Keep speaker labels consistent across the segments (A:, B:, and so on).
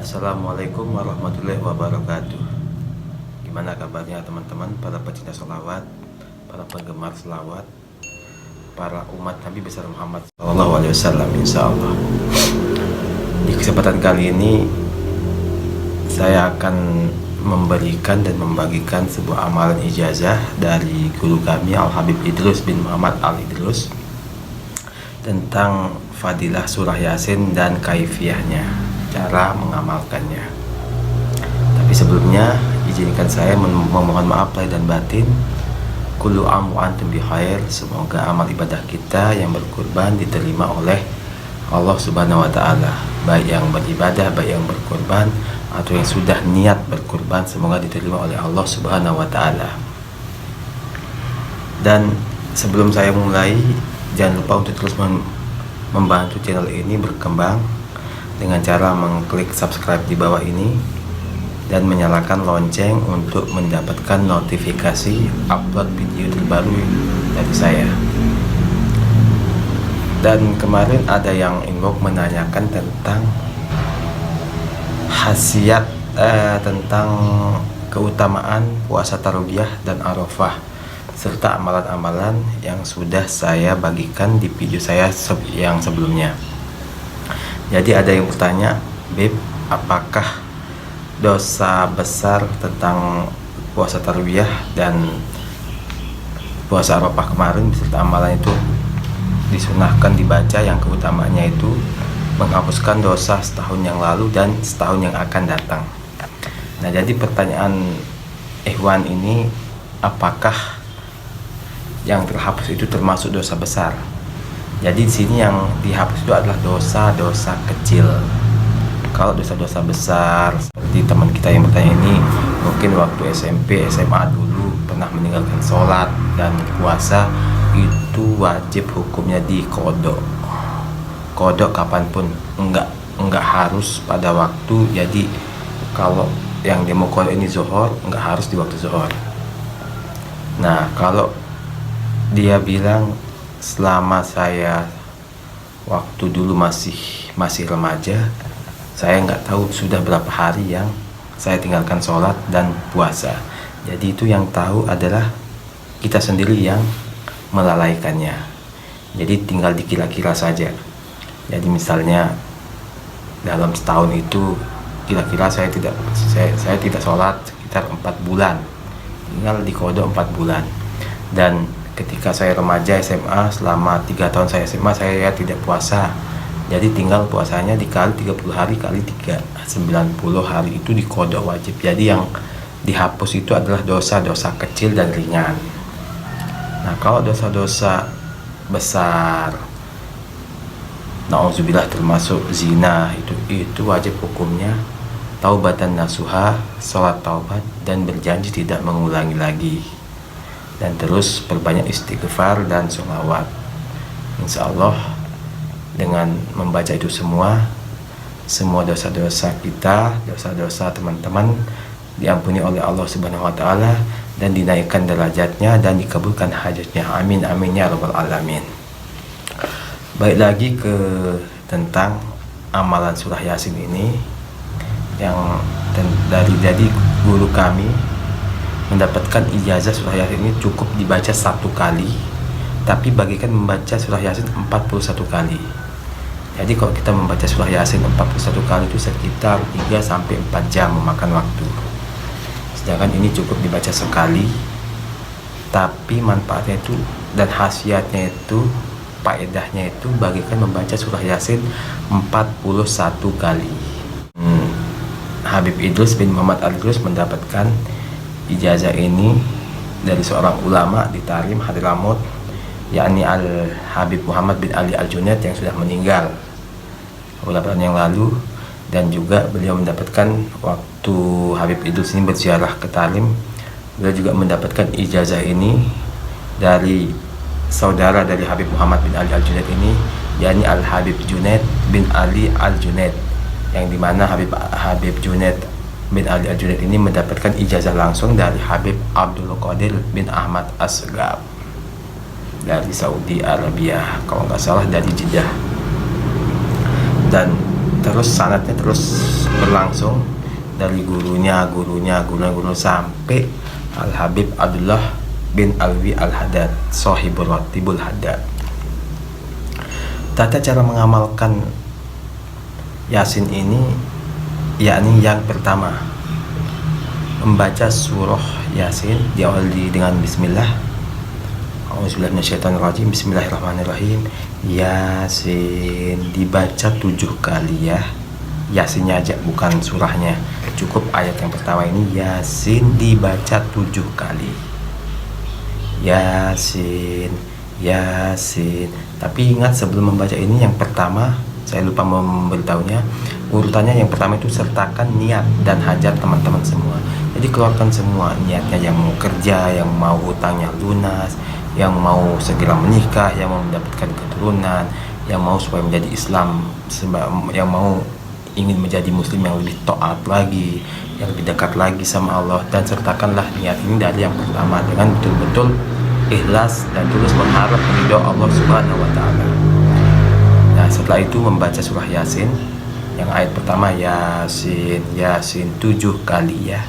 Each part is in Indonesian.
A: Assalamualaikum warahmatullahi wabarakatuh. Gimana kabarnya teman-teman, para pecinta sholawat, para penggemar sholawat, para umat Nabi besar Muhammad SAW, insya Allah. Di kesempatan kali ini saya akan memberikan dan membagikan sebuah amalan ijazah dari guru kami Al-Habib Idrus bin Muhammad Al-Idrus tentang fadilah surah Yasin dan kaifiyahnya, cara mengamalkannya. Tapi sebelumnya izinkan saya memohon maaf lahir dan batin. Kullu am wa antum bi khair. Semoga amal ibadah kita yang berkurban diterima oleh Allah Subhanahu wa taala. Baik yang beribadah, baik yang berkurban atau yang sudah niat berkurban, semoga diterima oleh Allah Subhanahu wa taala. Dan sebelum saya mulai, jangan lupa untuk terus membantu channel ini berkembang dengan cara mengklik subscribe di bawah ini dan menyalakan lonceng untuk mendapatkan notifikasi upload video terbaru dari saya. Dan kemarin ada yang inbox menanyakan tentang khasiat tentang keutamaan puasa Tarwiyah dan Arafah serta amalan-amalan yang sudah saya bagikan di video saya yang sebelumnya. Jadi ada yang bertanya, Beb, apakah dosa besar tentang puasa Tarwiyah dan puasa Arafah kemarin beserta amalan itu disunahkan dibaca yang keutamaannya itu menghapuskan dosa setahun yang lalu dan setahun yang akan datang. Nah, jadi pertanyaan Ikhwan ini, apakah yang terhapus itu termasuk dosa besar? Jadi di sini yang dihapus itu adalah dosa-dosa kecil. Kalau dosa-dosa besar seperti teman kita yang bertanya ini, mungkin waktu SMP, SMA dulu pernah meninggalkan sholat dan puasa, itu wajib hukumnya dikodok. Kodok kapanpun, enggak harus pada waktu. Jadi kalau yang dia mau kodok ini zuhur, enggak harus di waktu zuhur. Nah, kalau dia bilang selama saya waktu dulu masih remaja, saya nggak tahu sudah berapa hari yang saya tinggalkan sholat dan puasa. Jadi itu yang tahu adalah kita sendiri yang melalaikannya. Jadi tinggal dikira-kira saja. Jadi misalnya dalam setahun itu kira-kira saya tidak sholat sekitar 4 bulan. Tinggal dikodok 4 bulan. Dan ketika saya remaja SMA, selama 3 tahun saya SMA, saya tidak puasa. Jadi tinggal puasanya dikali 30 hari kali 3, 90 hari itu dikodok wajib. Jadi yang dihapus itu adalah dosa-dosa kecil dan ringan. Nah, kalau dosa-dosa besar, na'udzubillah, termasuk zina, itu wajib hukumnya taubatan nasuha, sholat taubat dan berjanji tidak mengulangi lagi. Dan terus perbanyak istighfar dan sholawat. Insya Allah dengan membaca itu semua dosa-dosa kita, dosa-dosa teman-teman diampuni oleh Allah Subhanahu wa taala dan dinaikkan derajatnya dan dikabulkan hajatnya. Amin amin ya rabbal alamin. Baik, lagi ke tentang amalan surah Yasin ini yang dari guru kami mendapatkan ijazah surah Yasin ini cukup dibaca 1 kali, tapi bagikan membaca surah Yasin 41 kali. Jadi kalau kita membaca surah Yasin 41 kali itu sekitar 3-4 jam memakan waktu. Sedangkan ini cukup dibaca sekali, tapi manfaatnya itu dan khasiatnya itu, faedahnya itu bagikan membaca surah Yasin 41 kali. Habib Idrus bin Muhammad Al-Idrus mendapatkan ijazah ini dari seorang ulama di Tarim Hadramut, yakni Al-Habib Muhammad bin Ali Al-Junaid yang sudah meninggal beberapa tahun yang lalu. Dan juga beliau mendapatkan waktu Habib Idrus ini berziarah ke Tarim, beliau juga mendapatkan ijazah ini dari saudara dari Habib Muhammad bin Ali Al-Junaid ini, yakni Al-Habib Junaid bin Ali Al-Junaid, yang dimana Habib Junaid bin Ali Al-Junaid ini mendapatkan ijazah langsung dari Habib Abdul Qadir bin Ahmad Asgab dari Saudi Arabia, kalau nggak salah dari Jeddah. Dan terus sanadnya terus berlangsung dari gurunya sampai Al Habib Abdullah bin Alwi Al Haddad Shahibur Ratibul Haddad. Tata cara mengamalkan Yasin ini yakni yang pertama, membaca surah Yasin diawali dengan bismillah. Auzubillahi minasyaitonirrajim. Bismillahirrahmanirrahim. Yasin dibaca 7 kali ya. Yasinnya aja, bukan surahnya. Cukup ayat yang pertama ini Yasin dibaca 7 kali. Yasin, Yasin. Tapi ingat sebelum membaca ini yang pertama, saya lupa memberitahunya, urutannya yang pertama itu sertakan niat dan hajat teman-teman semua. Jadi keluarkan semua niatnya, yang mau kerja, yang mau hutangnya lunas, yang mau segera menikah, yang mau mendapatkan keturunan, yang mau supaya menjadi Islam, yang mau ingin menjadi muslim yang lebih taat lagi, yang lebih dekat lagi sama Allah. Dan sertakanlah niat ini dari yang pertama dengan betul-betul ikhlas dan tulus berharap ridho Allah Subhanahu wa taala. Nah, setelah itu membaca surah Yasin yang ayat pertama, Yasin, Yasin 7 kali ya,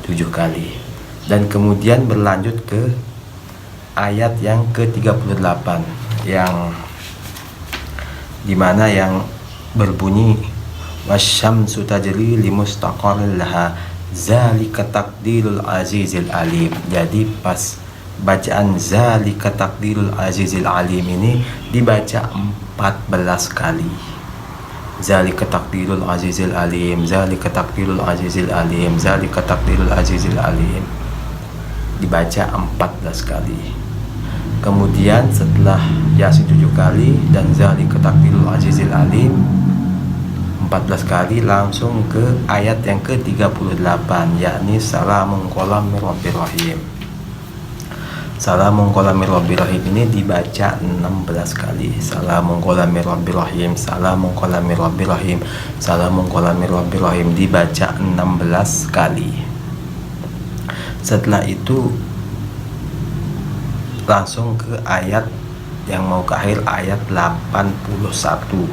A: 7 kali. Dan kemudian berlanjut ke ayat yang ke-38 yang dimana yang berbunyi wasyamsu tajri limustaqarrin laha zalika taqdirul azizil alim. Jadi pas bacaan zalika taqdirul azizil alim ini dibaca 14 kali. Zalika taqdirul azizil alim, zalika taqdirul azizil alim, zalika taqdirul azizil alim, dibaca 14 kali. Kemudian setelah Yasin 7 kali dan Zalika Taqdirul Azizil Alim 14 kali, langsung ke ayat yang ke-38 yakni Salamun Qawlan mir Rabbir Rahim. Salamun Qawlan mir Rabbir Rahim ini dibaca 16 kali. Salamun Qawlan mir Rabbir Rahim, Salamun Qawlan mir Rabbir Rahim, Salamun Qawlan mir Rabbir Rahim, dibaca 16 kali. Setelah itu langsung ke ayat yang mau ke akhir, ayat 81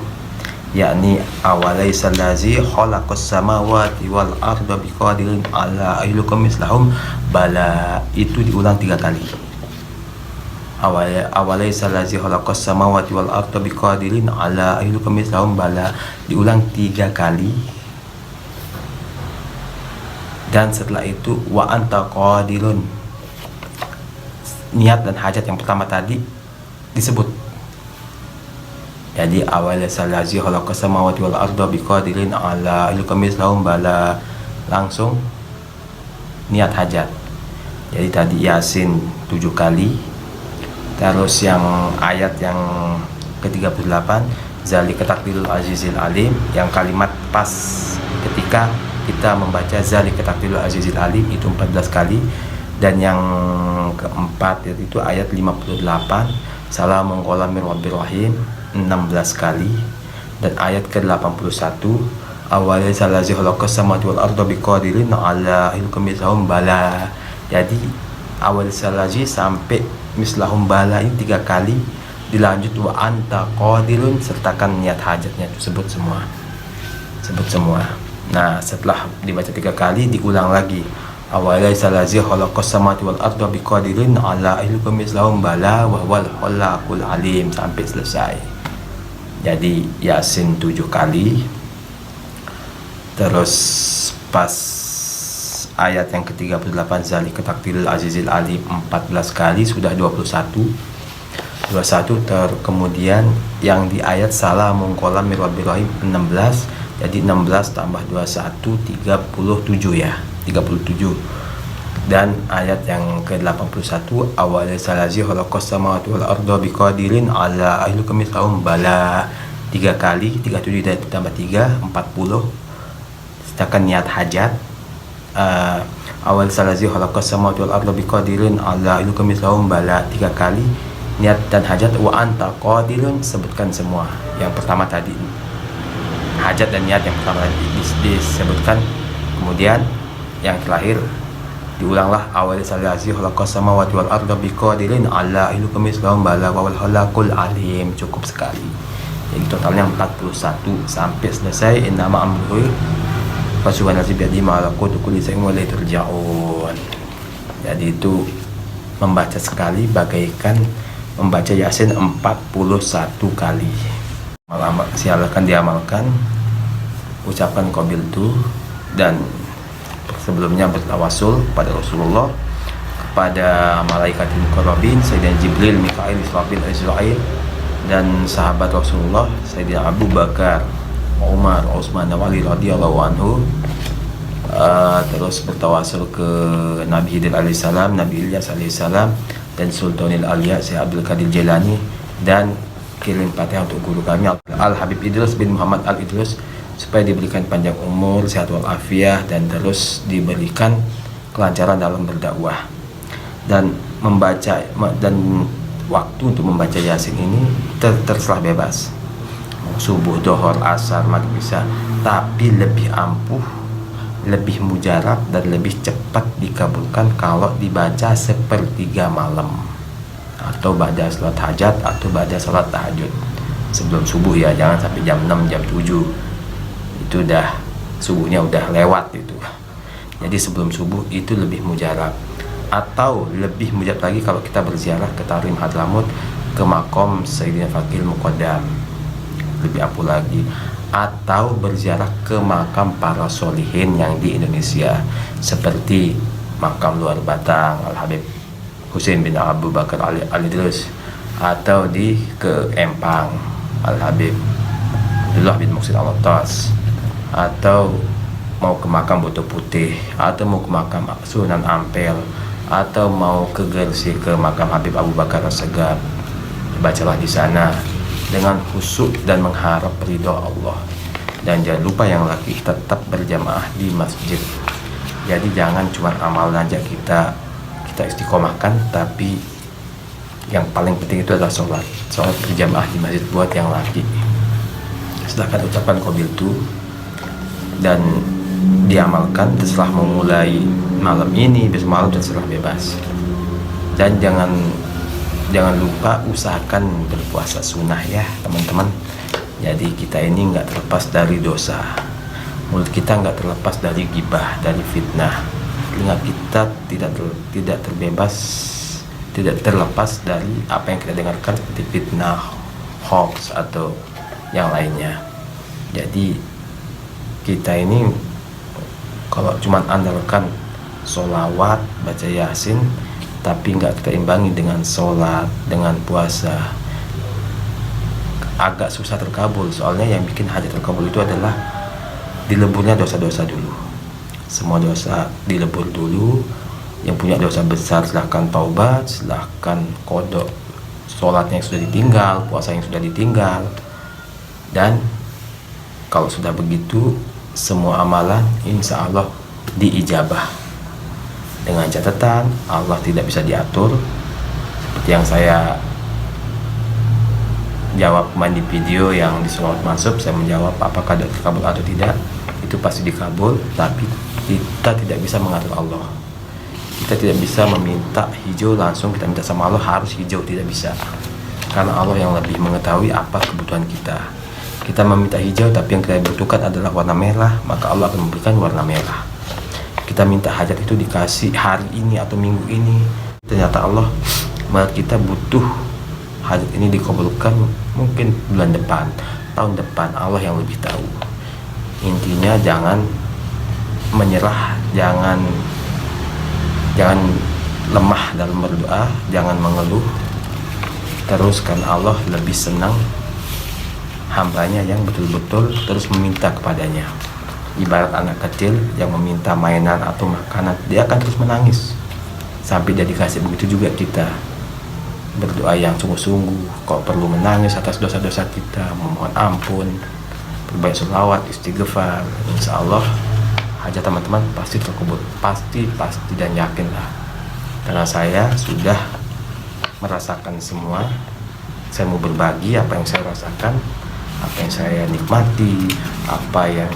A: yakni awalaisal ladzi khalaqas samawati wal arda biqadirin ala ayyukum mislahum bala. Itu diulang 3 kali. Awalaisal ladzi khalaqas samawati wal arda biqadirin ala ayyukum mislahum bala, diulang 3 kali. Dan setelah itu wa anta qadirun, niat dan hajat yang pertama tadi disebut. Jadi awal salazi khalaqas samawati wal arda biqadirin ala ayyukum mislahum bala, langsung niat hajat. Jadi tadi Yasin 7 kali, terus yang ayat yang ke-38 zalika taqdirul azizil alim, yang kalimat pas ketika kita membaca zalika taqdirul azizil alim itu 14 kali. Dan yang keempat yaitu ayat 58 Salamun Qawlan mir Rabbir Rahim 16 kali. Dan ayat ke-81 awalaisal ladzi khalaqas samawati wal arda biqadirin ala ayyukum mislahum bala. Jadi awalaisal ladzi sampai mislahum bala ini 3 kali, dilanjut wa anta qadirun, sertakan niat hajatnya itu sebut semua. Nah, setelah dibaca 3 kali diulang lagi awalaisal ladzi khalaqas samawati wal arda biqadirin ala ayyukum mislahum bala wa huwal khallaqul alim sampai selesai. Jadi Yasin 7 kali. Terus pas ayat yang ke-38 zalika taqdirul azizil alim 14 kali, sudah 21. Kemudian yang di ayat Salamun Qawlan mir Rabbir Rahim 16. Jadi 16 tambah 21 37 ya. 37. Dan ayat yang ke-81 awalaisal ladzi khalaqas samawati wal arda biqadirin ala ayyukum mislahum bala, 3 kali, 37 ditambah 3 40. Sedangkan niat hajat awalaisal ladzi khalaqas samawati wal arda biqadirin ala ayyukum mislahum bala, 3 kali. Niat dan hajat wa anta qadirun, sebutkan semua. Yang pertama tadi hajat dan niat yang pertama disebutkan. Kemudian yang terakhir diulanglah awalaisal ladzi khalaqas samawati wal arda biqadirin ala ayyukum mislahum bala wa huwal khallaqul alim. Cukup sekali. Jadi totalnya 41 sampai selesai innama amruhu fasubhanallazi biyadihi malakutu kulli syai'in wa ilaihi turja'un. Jadi itu membaca sekali bagaikan membaca Yasin 41 kali. Silakan diamalkan. Ucapan qabiltu dan sebelumnya bertawasul pada Rasulullah, kepada malaikat muqarrabin Sayyidina Jibril, Mikail, Israfil, Israil, dan sahabat Rasulullah Sayyidina Abu Bakar, Umar, Utsman, Ali radhiyallahu anhu. Terus bertawasul ke Nabi Khidir alaihissalam, Nabi Ilyas alaihissalam, dan Sultanil Auliya Syekh Abdul Qadir Jailani, dan kirim Fatihah untuk guru kami Al Habib Idrus bin Muhammad Al Idrus supaya diberikan panjang umur, sehat walafiat, dan terus diberikan kelancaran dalam berdakwah. Dan membaca dan waktu untuk membaca Yasin ini terserah bebas, subuh, dohor, asar, maghrib, isya, tapi lebih ampuh, lebih mujarab, dan lebih cepat dikabulkan kalau dibaca sepertiga malam atau ba'da salat hajat atau ba'da salat tahajud sebelum subuh ya, jangan sampai jam 6, jam 7, itu udah subuhnya udah lewat itu. Jadi sebelum subuh itu lebih mujarab. Atau lebih mujarab lagi kalau kita berziarah ke Tarim Hadramut, ke makom Sayyidina Fakil Muqaddam, lebih ampuh lagi. Atau berziarah ke makam para solihin yang di Indonesia seperti makam Luar Batang Al Habib Husain bin Abu Bakar Al Idrus, atau ke Empang Al Habib Abdullah bin Muhsin Al Attas, atau mau ke makam Boto Putih, atau mau ke makam Sunan Ampel, atau mau ke Gresik ke makam Habib Abu Bakar As-Segaf. Bacalah di sana dengan khusyuk dan mengharap ridho Allah. Dan jangan lupa yang laki tetap berjamaah di masjid. Jadi jangan cuma amal aja kita istiqomahkan, tapi yang paling penting itu adalah sholat berjamaah di masjid buat yang laki. Sedangkan ucapan qabiltu dan diamalkan terserah memulai malam ini, besok malam terserah bebas. Dan jangan lupa usahakan berpuasa sunnah ya teman-teman. Jadi kita ini nggak terlepas dari dosa, mulut kita nggak terlepas dari gibah, dari fitnah, telinga kita tidak terlepas dari apa yang kita dengarkan seperti fitnah, hoax, atau yang lainnya. Jadi kita ini kalau cuma andalkan sholawat, baca Yasin, tapi nggak kita imbangi dengan sholat, dengan puasa, agak susah terkabul. Soalnya yang bikin hajat terkabul itu adalah dileburnya dosa-dosa dulu. Semua dosa dilebur dulu. Yang punya dosa besar silahkan taubat, silahkan kodok sholatnya yang sudah ditinggal, puasa yang sudah ditinggal. Dan kalau sudah begitu, semua amalan insya Allah diijabah. Dengan catatan Allah tidak bisa diatur, seperti yang saya jawab kemarin di video yang di Sholawat Masuk. Saya menjawab apakah dikabul atau tidak. Itu pasti dikabul, tapi kita tidak bisa mengatur Allah. Kita tidak bisa meminta hijau langsung kita minta sama Allah harus hijau, tidak bisa, karena Allah yang lebih mengetahui apa kebutuhan kita. Kita meminta hijau tapi yang kita butuhkan adalah warna merah, maka Allah akan memberikan warna merah. Kita minta hajat itu dikasih hari ini atau minggu ini, ternyata Allah melihat kita butuh hajat ini dikabulkan mungkin bulan depan, tahun depan. Allah yang lebih tahu. Intinya jangan menyerah, jangan lemah dalam berdoa, jangan mengeluh. Terus kan Allah lebih senang hambanya yang betul-betul terus meminta kepadanya. Ibarat anak kecil yang meminta mainan atau makanan, dia akan terus menangis sampai dia dikasih. Begitu juga kita berdoa yang sungguh-sungguh, kok perlu menangis atas dosa-dosa kita, memohon ampun, berbanyak sholawat, istighfar, insya Allah hajat teman-teman pasti terkabul, pasti dan yakinlah. Karena saya sudah merasakan semua. Saya mau berbagi apa yang saya rasakan, apa yang saya nikmati, apa yang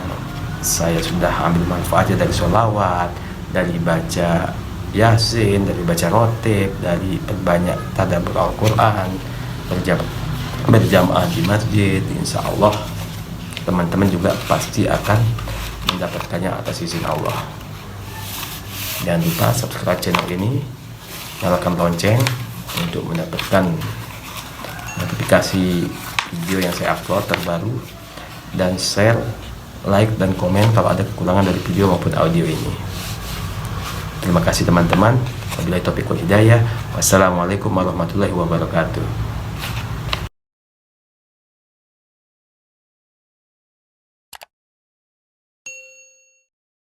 A: saya sudah ambil manfaatnya dari sholawat, dari baca Yasin, dari baca rotib, dari perbanyak tadabbur Al-Quran, berjamaah di masjid, insya Allah teman-teman juga pasti akan mendapatkannya atas izin Allah. Jangan lupa subscribe channel ini, nyalakan lonceng untuk mendapatkan notifikasi video yang saya upload terbaru, dan share, like, dan komen kalau ada kekurangan dari video maupun audio ini. Terima kasih teman-teman. Wabillahi taufiq wal hidayah. Wassalamualaikum warahmatullahi wabarakatuh.